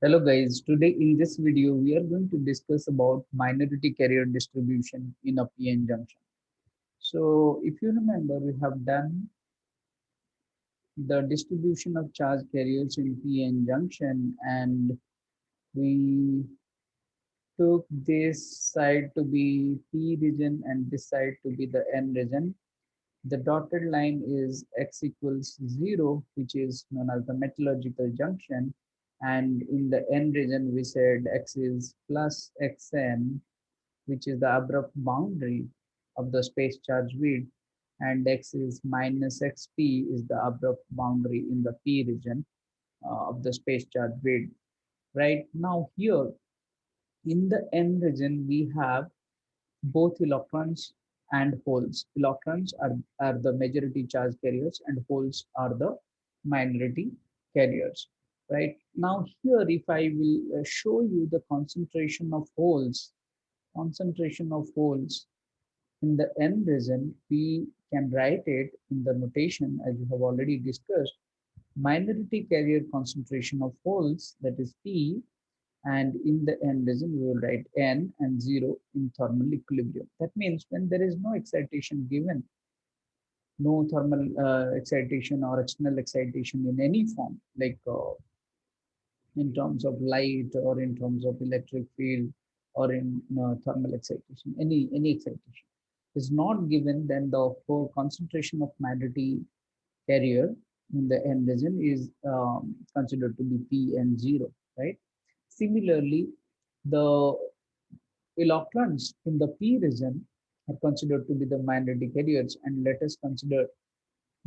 Hello guys, today in this video we are going to discuss about minority carrier distribution in a PN junction. So if you remember, we have done the distribution of charge carriers in PN junction, and we took this side to be P region and this side to be the N region. The dotted line is x equals 0, which is known as the metallurgical junction. And in the N region, we said x is plus xn, which is the abrupt boundary of the space charge width, and x is minus xp is the abrupt boundary in the P region of the space charge width. Right now, here in the N region, we have both electrons and holes. Electrons are the majority charge carriers and holes are the minority carriers. Right now here, if I will show you the concentration of holes in the N region, we can write it in the notation as we have already discussed. Minority carrier concentration of holes, that is P, and in the N region we will write N and 0 in thermal equilibrium. That means when there is no excitation given, no thermal excitation or external excitation in any form, like in terms of light or in terms of electric field or in thermal excitation, any excitation is not given, then the whole concentration of minority carrier in the N region is considered to be P and 0, right? Similarly, the electrons in the P region are considered to be the minority carriers, and let us consider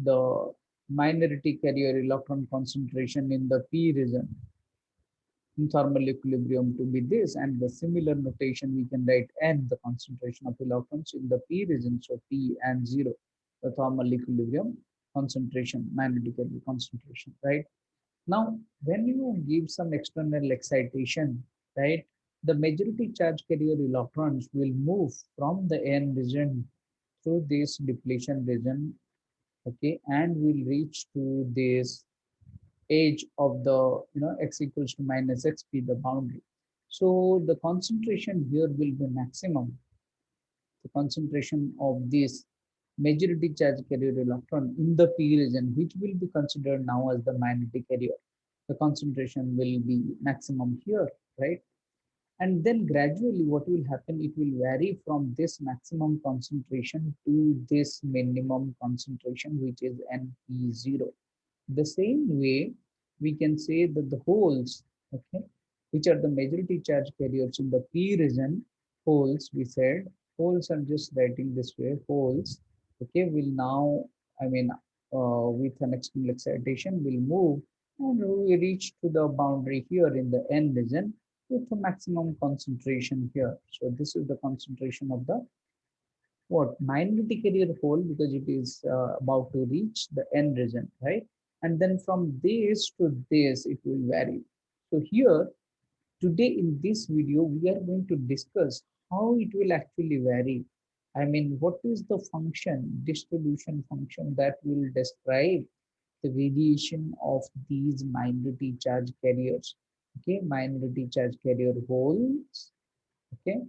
the minority carrier electron concentration in the P region in thermal equilibrium to be this, and the similar notation we can write N, the concentration of electrons in the P region, so P and 0, the thermal equilibrium concentration, minority carrier concentration, right? Now, when you give some external excitation, right, the majority charge carrier electrons will move from the N region through this depletion region, okay, and will reach to this edge of the, x equals to minus xp, the boundary. So the concentration here will be maximum. The concentration of this majority charge carrier electron in the P region, which will be considered now as the minority carrier, the concentration will be maximum here, right? And then gradually what will happen, it will vary from this maximum concentration to this minimum concentration, which is NP0. The same way, we can say that the holes, okay, which are the majority charge carriers in the P region, holes, we said, holes, I'm just writing this way, holes, okay, will now, I mean, with an external excitation, will move and we reach to the boundary here in the N region with the maximum concentration here. So this is the concentration of the what minority carrier hole, because it is about to reach the N region, right? And then from this to this, it will vary. So here, today in this video, we are going to discuss how it will actually vary. I mean, what is the function, distribution function that will describe the variation of these minority charge carriers, okay, minority charge carrier holes, okay,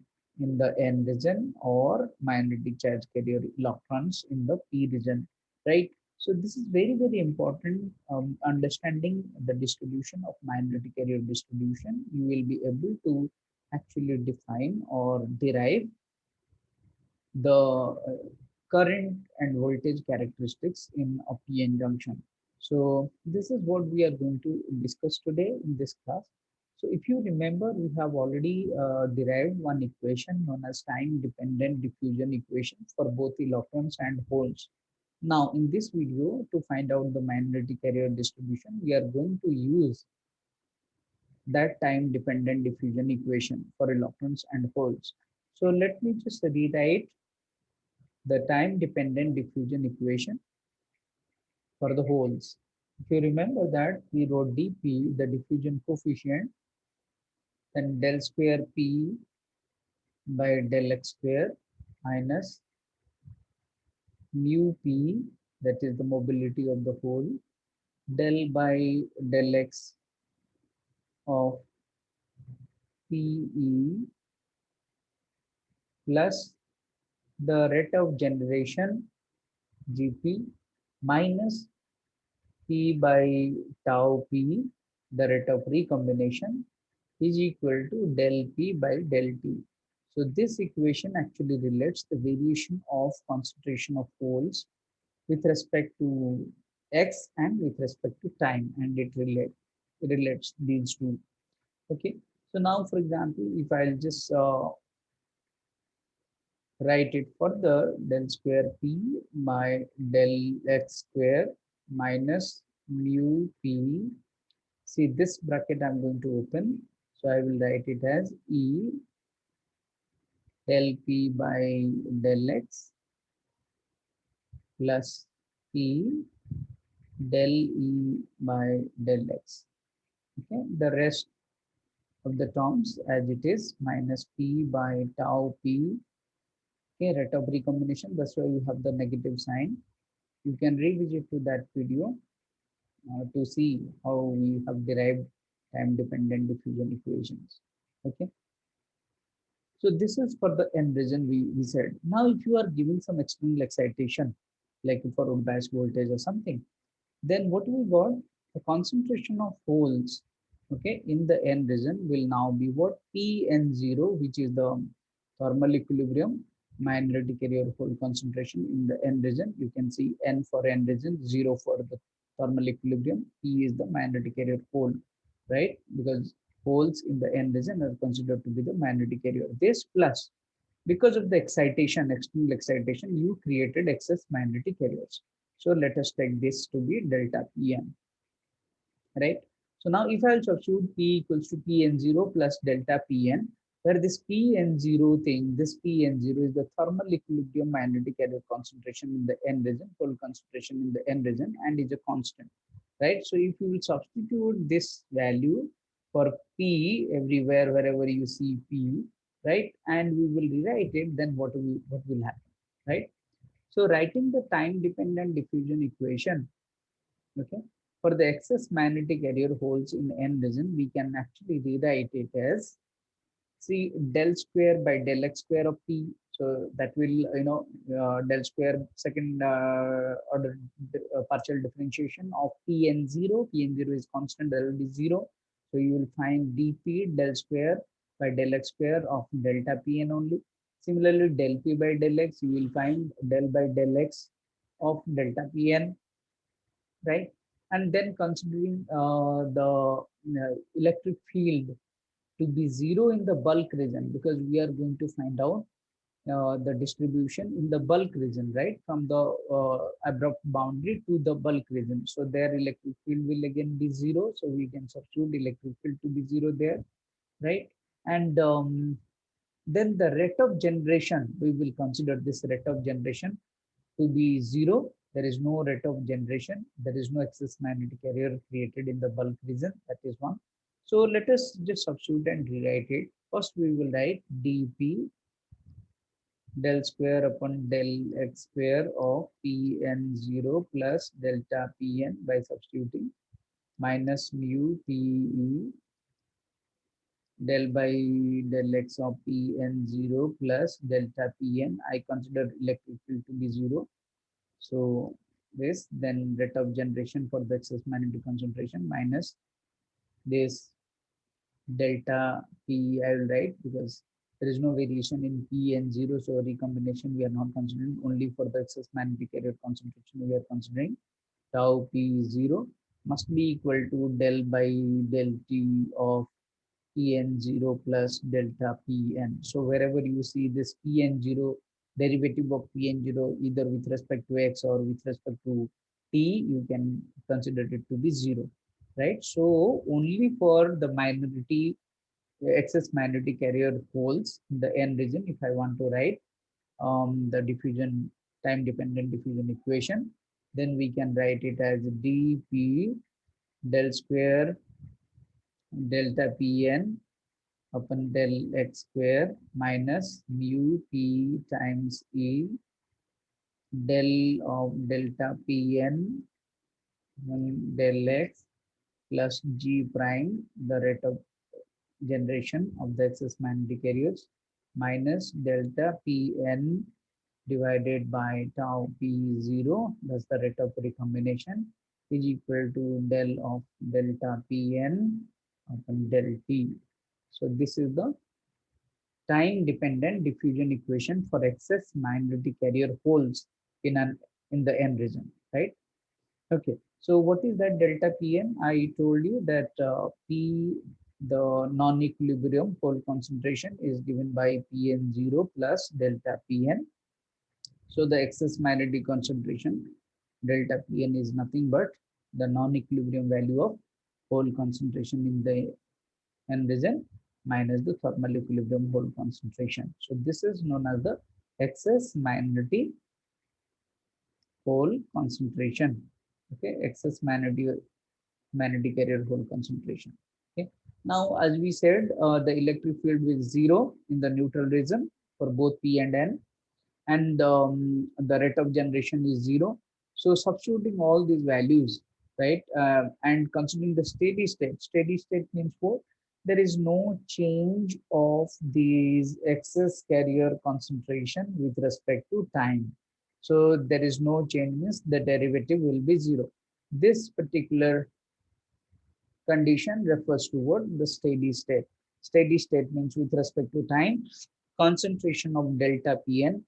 in the N region, or minority charge carrier electrons in the P region, right? So this is very, very important. Understanding the distribution of minority carrier distribution, you will be able to actually define or derive the current and voltage characteristics in a PN junction. So this is what we are going to discuss today in this class. So if you remember, we have already derived one equation known as time-dependent diffusion equation for both electrons and holes. Now, in this video, to find out the minority carrier distribution, we are going to use that time-dependent diffusion equation for electrons and holes. So let me just rewrite the time-dependent diffusion equation for the holes. If you remember that, we wrote dP, the diffusion coefficient, then del square P by del x square minus mu P, that is the mobility of the hole, del by del x of PE plus the rate of generation GP minus P by tau P, the rate of recombination, is equal to del P by del T. So this equation actually relates the variation of concentration of holes with respect to X and with respect to time, and it relates these two. Okay. So now, for example, if I'll just write it further, del square P by del X square minus mu P. See this bracket I'm going to open. So I will write it as E del P by del X plus P del E by del X. Okay, the rest of the terms as it is minus P by tau P. Okay, rate of recombination. That's why you have the negative sign. You can revisit to that video to see how we have derived time-dependent diffusion equations. Okay. So this is for the end region we said. Now, if you are giving some external excitation, like for bias voltage or something, then what we got, the concentration of holes, okay, in the n region will now be what? Pn0, which is the thermal equilibrium minority carrier hole concentration in the n region. You can see n for n region, 0 for the thermal equilibrium, P is the minority carrier hole, right? Because holes in the n region are considered to be the minority carrier. This plus, because of the excitation, external excitation, you created excess magnetic carriers. So let us take this to be delta Pn, right? So now if I'll substitute P equals to Pn0 plus delta Pn, where this Pn0 thing, this Pn0 is the thermal equilibrium magnetic carrier concentration in the n region, full concentration in the n region, and is a constant, right? So if you will substitute this value for P everywhere, wherever you see P, right, and we will rewrite it, then what will happen, right? So writing the time dependent diffusion equation, okay, for the excess magnetic carrier holes in n region, we can actually rewrite it as, see, del square by del x square of P. So that will, del square second order partial differentiation of Pn0. Pn0 is constant, there will be 0. So you will find dP del square by del x square of delta Pn only. Similarly, del P by del x, you will find del by del x of delta Pn, right? And then considering the electric field to be 0 in the bulk region, because we are going to find out the distribution in the bulk region, right, from the abrupt boundary to the bulk region. So their electric field will again be 0. So we can substitute electric field to be 0 there, right? And then the rate of generation, we will consider this rate of generation to be 0. There is no rate of generation. There is no excess magnetic carrier created in the bulk region. That is one. So let us just substitute and rewrite it. First, we will write dP del square upon del x square of Pn0 plus delta Pn by substituting minus mu Pe del by del x of Pn0 plus delta Pn. I consider electric field to be 0. So this, then rate of generation for the excess magnetic concentration minus this delta P, I will write, because there is no variation in P and 0. So recombination we are not considering, only for the excess magnetic carrier concentration we are considering. Tau P 0 must be equal to del by del T of Pn0 plus delta Pn. So wherever you see this Pn0, derivative of Pn0 either with respect to x or with respect to t, you can consider it to be 0, right? So only for the minority excess magnetic carrier holes in the n region, if I want to write the diffusion time dependent diffusion equation, then we can write it as dP del square delta Pn upon del x square minus mu P times E del of delta Pn del x plus G prime, the rate of generation of the excess magnetic carriers minus delta Pn divided by tau P0, that's the rate of recombination, is equal to del of delta Pn upon del T. So this is the time dependent diffusion equation for excess magnetic carrier holes in the n region, right? Okay, so what is that delta Pn? I told you that P, the non-equilibrium pole concentration, is given by Pn0 plus delta Pn. So the excess magnetic concentration delta Pn is nothing but the non-equilibrium value of pole concentration in the n region minus the thermal equilibrium pole concentration. So this is known as the excess pole concentration. Okay, excess magnetic carrier hole concentration. Okay. Now, as we said, the electric field is zero in the neutral region for both P and the rate of generation is zero. So substituting all these values, right, and considering the steady state means what? There is no change of these excess carrier concentration with respect to time. So there is no change means the derivative will be zero. This particular condition refers to what? The steady state. Steady state means with respect to time, concentration of delta Pn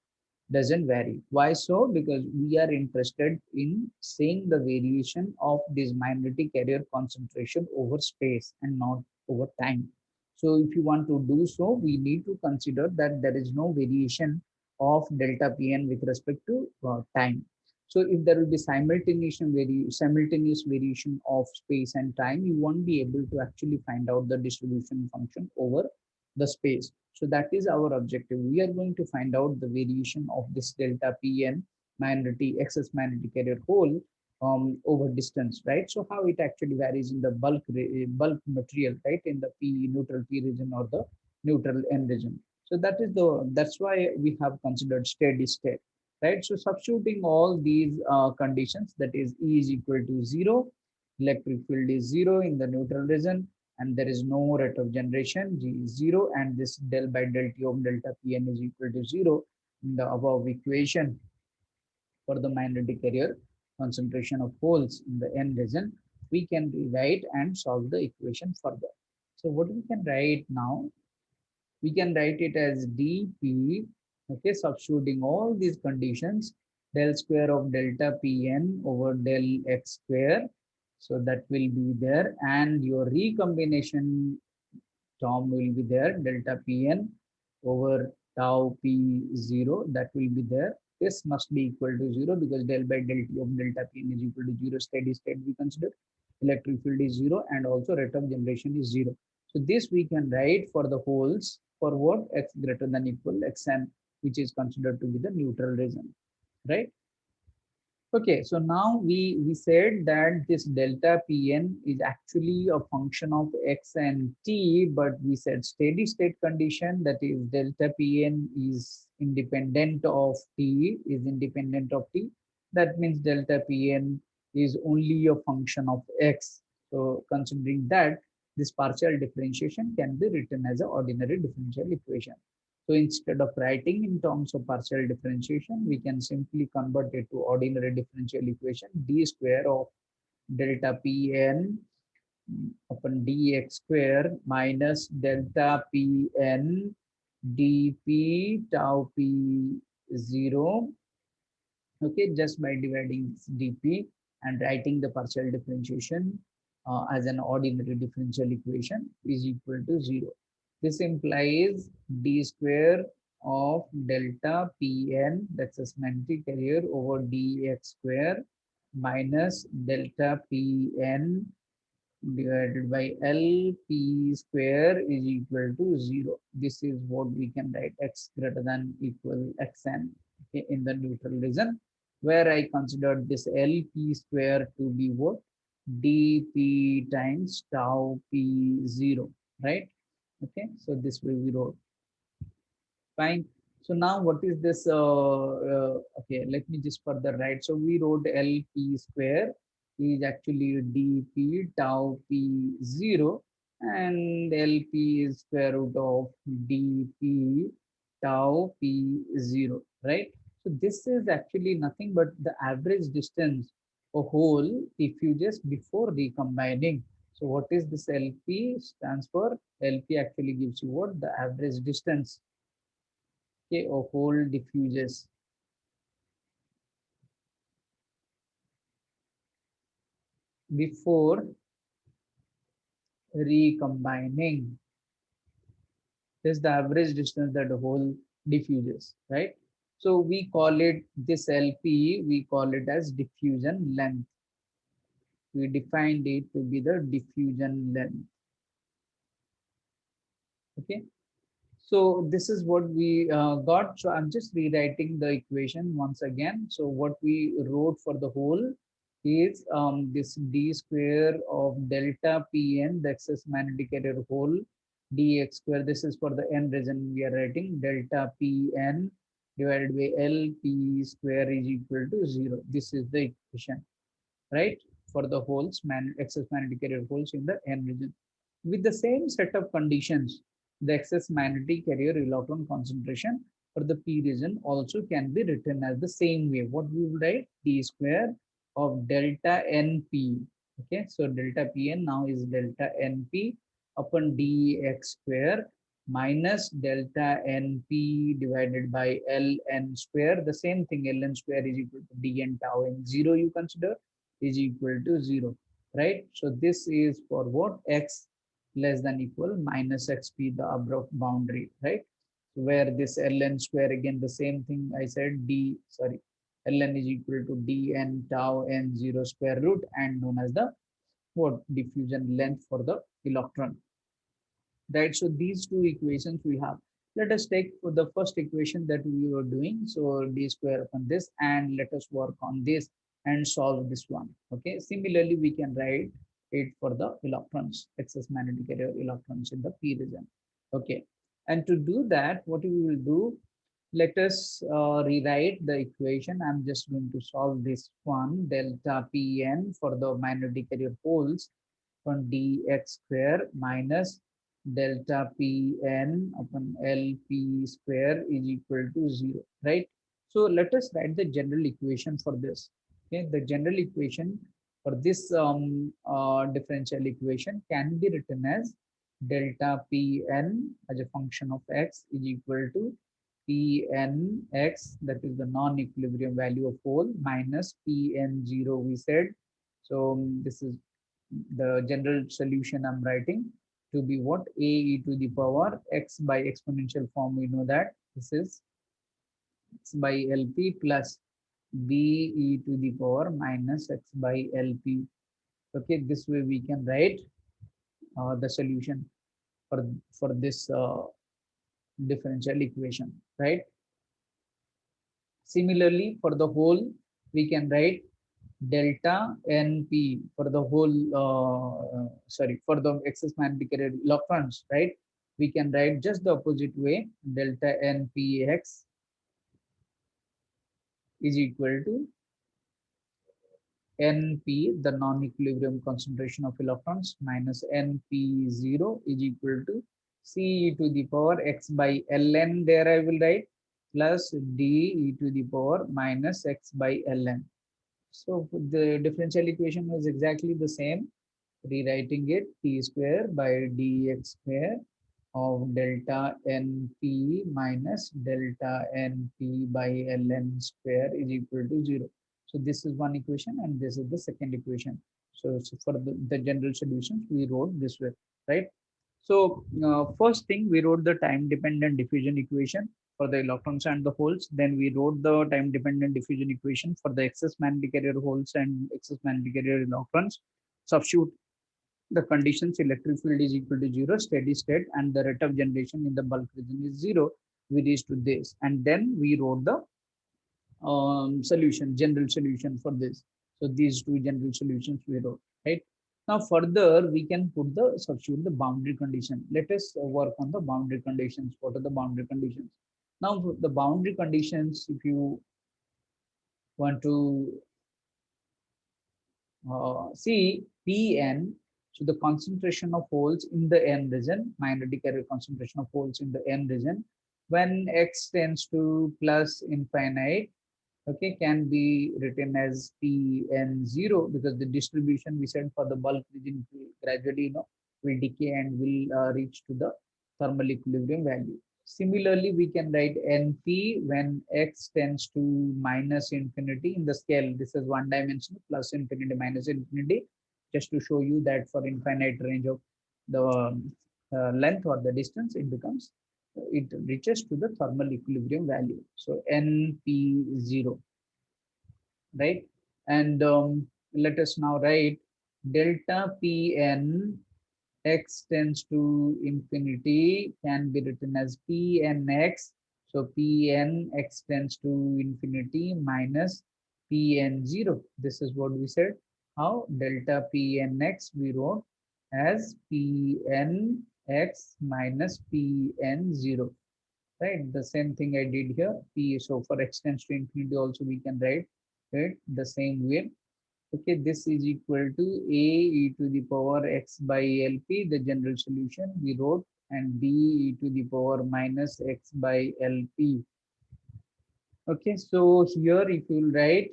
doesn't vary. Why so? Because we are interested in seeing the variation of this magnetic carrier concentration over space and not over time. So if you want to do so, we need to consider that there is no variation of delta Pn with respect to time. So if there will be simultaneous variation of space and time, you won't be able to actually find out the distribution function over the space. So that is our objective. We are going to find out the variation of this delta Pn excess magnetic carrier hole over distance, right? So how it actually varies in the bulk material, right? In the neutral P region or the neutral N region. So that's why we have considered steady state, right? So substituting all these conditions, that is E is equal to zero, electric field is zero in the neutral region, and there is no rate of generation, G is zero, and this del by del T of delta Pn is equal to zero in the above equation for the magnetic carrier concentration of holes in the N region. We can rewrite and solve the equation further. So what we can write now? We can write it as dp, okay, substituting all these conditions, del square of delta Pn over del x square. So that will be there, and your recombination term will be there, delta Pn over tau P0, that will be there. This must be equal to 0 because del by del T of delta Pn is equal to 0. Steady state we consider. Electric field is 0 and also rate of generation is 0. So this we can write for the holes for what? X greater than equal xn, which is considered to be the neutral region, right? Okay, so now we said that this delta Pn is actually a function of x and t, but we said steady state condition, that is delta Pn is independent of t. That means delta Pn is only a function of x. So considering that, this partial differentiation can be written as an ordinary differential equation. So instead of writing in terms of partial differentiation, we can simply convert it to ordinary differential equation, d square of delta Pn upon dx square minus delta Pn dp tau p0, okay, just by dividing dp and writing the partial differentiation as an ordinary differential equation is equal to 0. This implies d square of delta Pn, that's a magnetic carrier, over dx square minus delta Pn divided by Lp square is equal to 0. This is what we can write, x greater than equal xn, okay, in the neutral region, where I considered this Lp square to be what? dp times tau p0, right? Okay, so this way we wrote. Fine. So now what is this? Okay, let me just further write. So we wrote Lp square is actually dp tau p0, and LP is square root of dP tau P0, right? So this is actually nothing but the average distance a hole diffuses before recombining. So what is this LP stands for? LP actually gives you what? The average distance. Okay, a hole diffuses before recombining. This is the average distance that the hole diffuses, right? So we call it this LP, we call it as diffusion length. We defined it to be the diffusion length. Okay. So this is what we got. So I'm just rewriting the equation once again. So what we wrote for the whole is this d square of delta Pn, the excess magnetic area whole, dx square. This is for the n region. We are writing delta Pn divided by Lp square is equal to 0. This is the equation, right? For the holes, excess magnetic carrier holes in the n region. With the same set of conditions, the excess magnetic carrier electron concentration for the p region also can be written as the same way. What we will write? D square of delta np. Okay, so delta pn now is delta np upon dx square minus delta np divided by ln square. The same thing, ln square is equal to dn tau n 0 you consider is equal to 0, right? So this is for what? X less than equal minus xp, the above boundary, right? Where this ln square, again the same thing I said, ln is equal to dn tau n 0 square root and known as the what? Diffusion length for the electron, right? So these two equations we have. Let us take for the first equation that we were doing. So d square upon this, and let us work on this and solve this one. Okay. Similarly, we can write it for the electrons, excess magnetic area electrons in the p region. Okay. And to do that, what we will do, let us rewrite the equation. I'm just going to solve this one, delta Pn for the magnetic area poles upon dx square minus delta Pn upon Lp square is equal to 0, right? So let us write the general equation for this. Okay, the general equation for this differential equation can be written as delta Pn as a function of x is equal to Pnx, that is the non-equilibrium value of pole, minus Pn0 we said. So this is the general solution I'm writing to be what? A e to the power x by exponential form. We know that this is x by Lp plus b e to the power minus x by Lp. Okay, this way we can write the solution for this differential equation, right? Similarly, for the whole, we can write delta np for the whole, for the excess magnetic area electrons, right? We can write just the opposite way, delta npx is equal to np, the non-equilibrium concentration of electrons, minus np0 is equal to c to the power x by ln, there I will write, plus d e to the power minus x by ln. So the differential equation is exactly the same. Rewriting it, t square by dx square of delta np minus delta np by ln square is equal to 0. So this is one equation and this is the second equation. So for the general solutions, we wrote this way, right? So first thing, we wrote the time-dependent diffusion equation for the electrons and the holes. Then we wrote the time-dependent diffusion equation for the excess magnetic area holes and excess magnetic area electrons. Substitute the conditions, electric field is equal to 0, steady state, and the rate of generation in the bulk region is 0. We reached to this, and then we wrote the solution, general solution for this. So these two general solutions we wrote, right? Now further, we can put the substitute the boundary condition. Let us work on the boundary conditions. What are the boundary conditions? Now the boundary conditions, if you want to see Pn So the concentration of holes in the n region, minority carrier concentration of holes in the n region, when x tends to plus infinite, okay, can be written as Pn0, because the distribution we said for the bulk region will gradually, will decay and will reach to the thermal equilibrium value. Similarly, we can write Np when x tends to minus infinity in the scale. This is one dimensional, plus infinity, minus infinity, just to show you that for infinite range of the length or the distance, it reaches to the thermal equilibrium value. So Np0, right? And let us now write delta Pn x tends to infinity can be written as Pnx. So Pnx tends to infinity minus Pn0. This is what we said. How delta Pnx we wrote as Pnx minus Pn0. Right, the same thing I did here. P, so for x tends to infinity also we can write it the same way. Okay, this is equal to a e to the power x by lp, the general solution we wrote, and b e to the power minus x by lp. Okay, so here if you write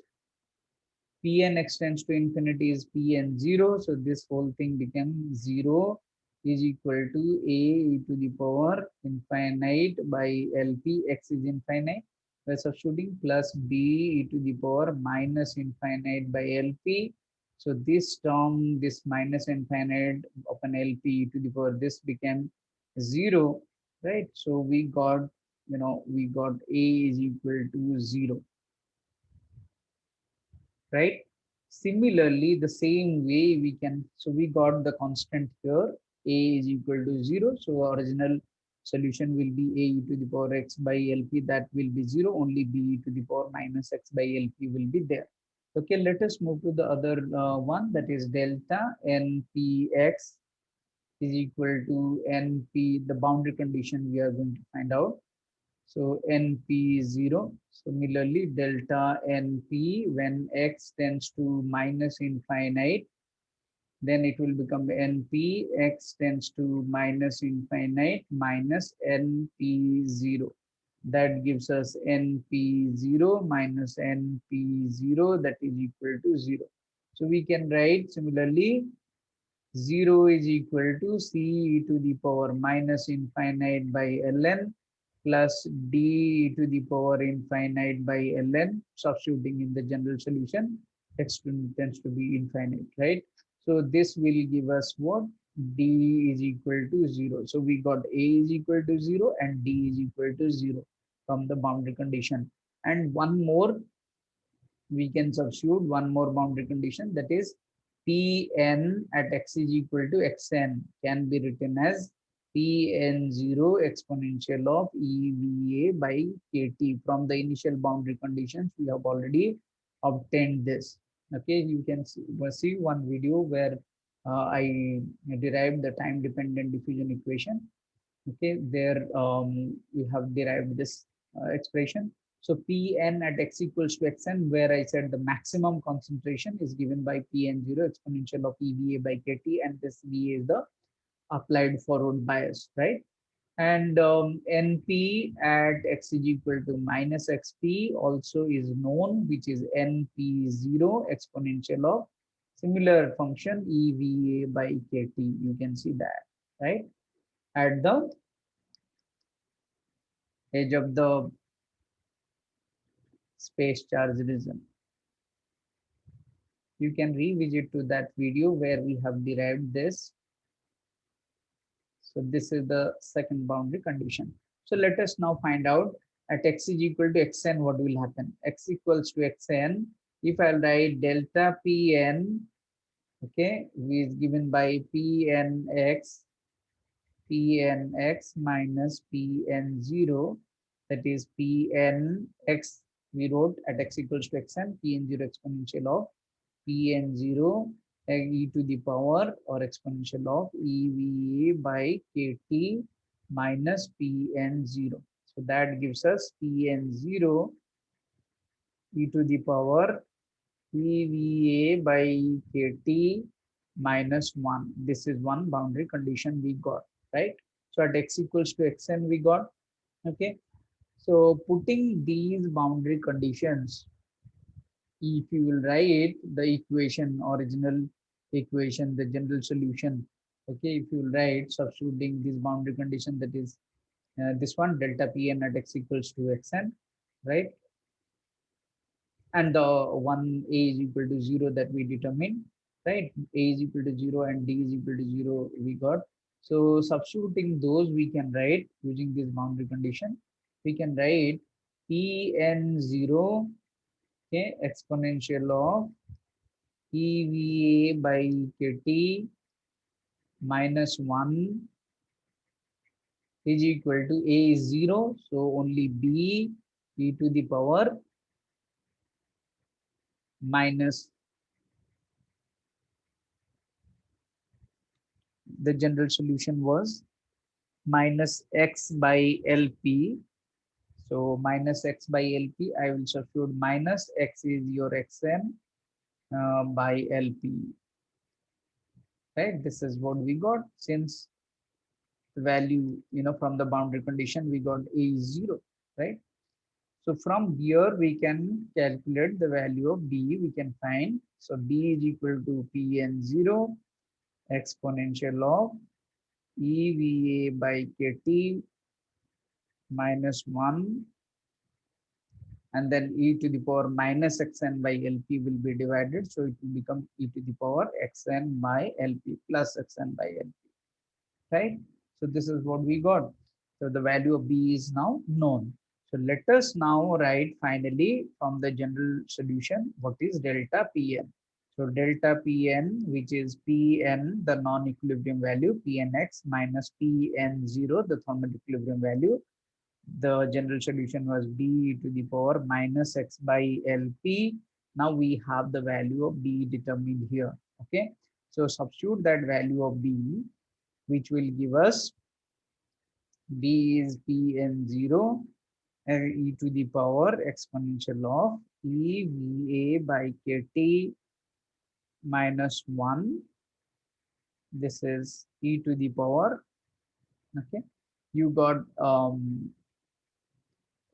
Pn extends to infinity is Pn0. So this whole thing becomes 0 is equal to a e to the power infinite by Lp, x is infinite. By substituting plus b e to the power minus infinite by Lp. So this term, this minus infinite upon Lp to the power, this became 0, right? So we got, we got a is equal to 0. Right? Similarly, the same way we can, so we got the constant here, a is equal to 0. So original solution will be a e to the power x by lp, that will be 0, only b e to the power minus x by lp will be there. Okay, let us move to the other one, that is delta npx is equal to np, the boundary condition we are going to find out. So NP0. Similarly, delta NP when x tends to minus infinite, then it will become NP x tends to minus infinite minus NP0. That gives us NP0 minus NP0, that is equal to 0. So we can write similarly 0 is equal to c e to the power minus infinite by ln plus d to the power infinite by ln, substituting in the general solution, x tends to be infinite, right? So this will give us what? D is equal to 0. So we got a is equal to 0 and d is equal to 0 from the boundary condition. And one more, we can substitute one more boundary condition, that is Pn at x is equal to xn can be written as Pn0 exponential of EVA by KT. From the initial boundary conditions, we have already obtained this. Okay, you can see one video where I derived the time dependent diffusion equation. Okay, there we have derived this expression. So Pn at x equals to xn, where I said the maximum concentration is given by Pn0 exponential of EVA by KT, and this V is the applied forward bias, right? And Np at x is equal to minus xp also is known, which is Np0 exponential of similar function EVA by KT. You can see that, right? At the edge of the space charge region. You can revisit to that video where we have derived this. So this is the second boundary condition. So let us now find out at x is equal to xn, what will happen? X equals to xn. If I write delta Pn, okay, is given by Pnx minus Pn0, that is Pnx, we wrote at x equals to xn, Pn0 exponential of Pn0 e to the power or exponential of EVA by KT minus Pn0. So that gives us Pn0 e to the power EVA by KT minus 1. This is one boundary condition we got, right? So at x equals to xn we got, okay? So putting these boundary conditions, if you will write the equation, original equation, the general solution, okay, if you will write substituting this boundary condition, that is this one delta Pn at x equals to xn, right? And the one a is equal to 0 that we determined, right? A is equal to 0 and d is equal to 0 we got. So substituting those, we can write using this boundary condition, we can write Pn0, okay, exponential of EVA by KT minus 1 is equal to A is 0, so only B e to the power minus, the general solution was minus x by LP. So minus x by LP, I will substitute minus x is your xn by LP, right? This is what we got, since the value, from the boundary condition, we got A is 0, right? So from here, we can calculate the value of B, we can find. So B is equal to Pn0 exponential of EVA by KT minus 1, and then e to the power minus xn by LP will be divided. So it will become e to the power xn by LP plus xn by LP, right? So this is what we got. So the value of B is now known. So let us now write finally from the general solution what is delta Pn. So delta Pn, which is Pn, the non-equilibrium value, Pnx minus Pn0, the thermal equilibrium value. The general solution was B to the power minus x by LP. Now we have the value of B determined here. Okay. So substitute that value of B, which will give us B is Pn0 e to the power exponential of EVA by KT minus 1. This is e to the power. Okay. You got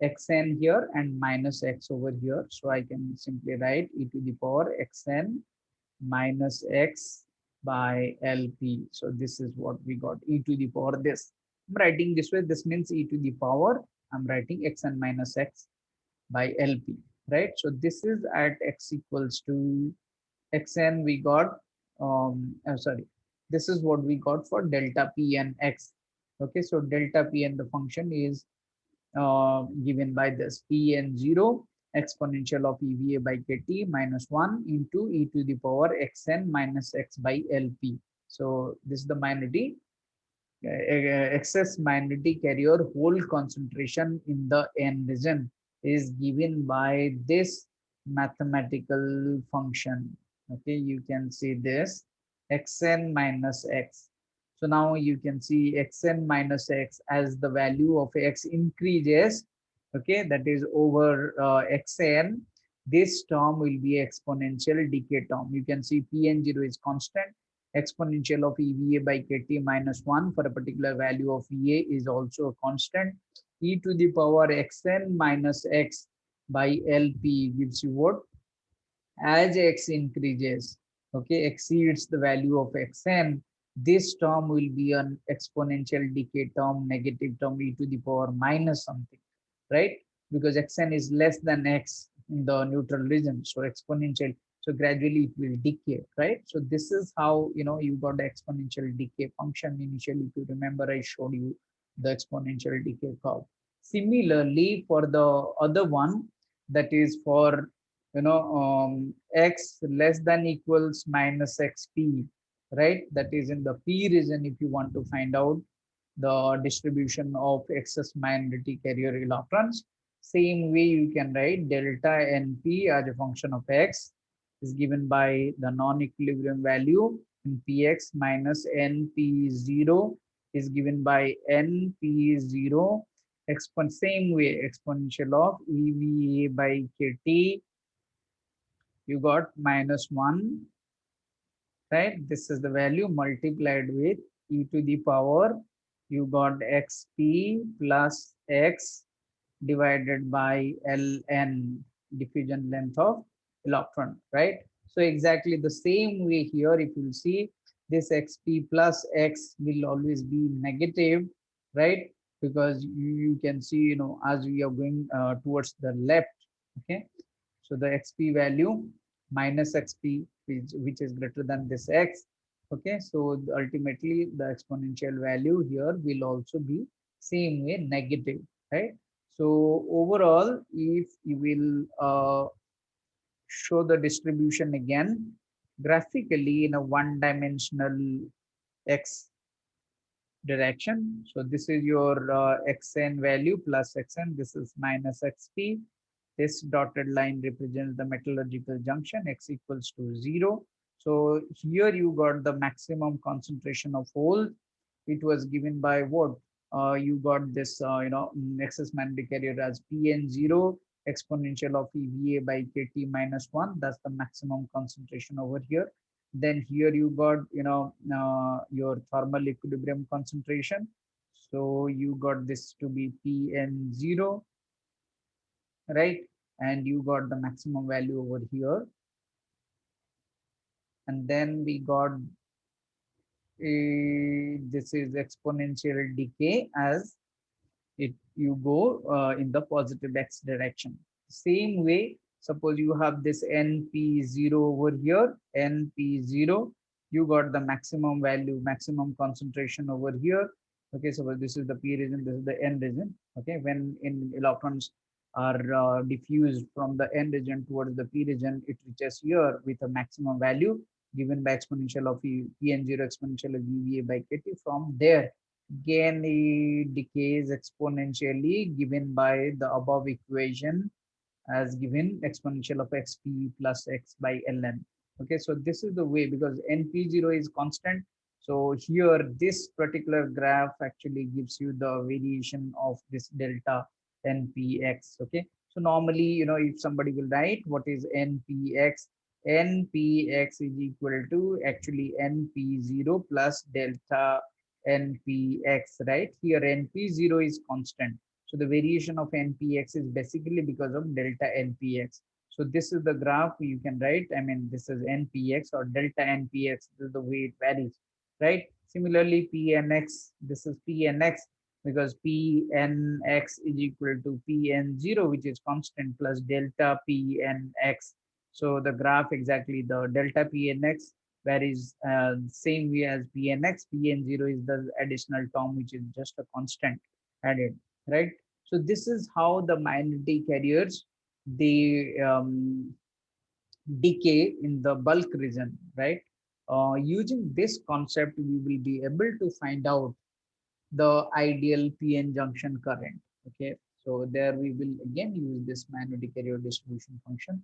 xn here and minus x over here. So I can simply write e to the power xn minus x by LP. So this is what we got, e to the power this. I'm writing this way. This means e to the power, I'm writing xn minus x by LP, right? So this is at x equals to xn we got, sorry, this is what we got for delta Pn x. Okay, so delta Pn, the function is given by this Pn0 exponential of EVA by KT minus 1 into e to the power xn minus x by LP. So this is the minority, excess minority carrier hole concentration in the N region is given by this mathematical function. Okay, you can see this xn minus x. So now you can see xn minus x, as the value of x increases, okay, that is over xn, this term will be exponential decay term. You can see Pn0 is constant, exponential of EVA by KT minus 1 for a particular value of VA is also a constant. E to the power xn minus x by LP gives you what? As x increases, okay, exceeds the value of xn, this term will be an exponential decay term, negative term, e to the power minus something, right? Because xn is less than x in the neutral region, so exponential, so gradually it will decay, right? So this is how you got the exponential decay function initially. If you remember, I showed you the exponential decay curve. Similarly, for the other one, that is for x less than equals minus xp, right? That is in the p region. If you want to find out the distribution of excess minority carrier electrons, same way you can write delta np as a function of x is given by the non-equilibrium value in px minus np0 is given by np0 same way exponential of eva by kt, you got minus 1 right? This is the value multiplied with e to the power. You got xp plus x divided by ln, diffusion length of electron, right? So exactly the same way here, if you see, this xp plus x will always be negative, right? Because you can see, as we are going towards the left, okay? So the xp value minus xp, which is greater than this x, okay? So ultimately the exponential value here will also be same way negative, right? So overall, if you will show the distribution again graphically in a one-dimensional x direction. So this is your xn value plus xn. This is minus xp. This dotted line represents the metallurgical junction, x equals to 0. So here you got the maximum concentration of hole. It was given by what? You got this, excess magnetic carrier as Pn0 exponential of EVA by KT minus 1. That's the maximum concentration over here. Then here you got, your thermal equilibrium concentration. So you got this to be Pn0, right? And you got the maximum value over here. And then we got this is exponential decay as it you go in the positive x direction. Same way, suppose you have this np0 over here, np0, you got the maximum value, maximum concentration over here. Okay, so this is the p region, this is the n region. Okay, when in electrons are diffused from the n region towards the p region, it reaches here with a maximum value given by exponential of pn0 exponential of uva by kt. From there gain decays exponentially given by the above equation as given exponential of xp plus x by ln. Okay, so this is the way because np0 is constant. So here this particular graph actually gives you the variation of this delta npx. Okay, so normally, if somebody will write what is npx, npx is equal to actually np0 plus delta npx, right? Here np0 is constant, so the variation of npx is basically because of delta npx. So this is the graph you can write. I mean, this is npx or delta npx. This is the way it varies, right? Similarly, pnx, this is pnx because pnx is equal to pn0, which is constant, plus delta pnx. So the graph exactly the delta pnx varies same way as pnx. Pn0 is the additional term, which is just a constant added, right? So this is how the magnetic carriers they decay in the bulk region, right? Using this concept, we will be able to find out the ideal PN junction current. Okay, so there we will again use this magnetic carrier distribution function.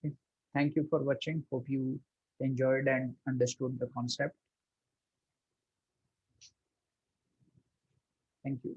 Okay. Thank you for watching. Hope you enjoyed and understood the concept. Thank you.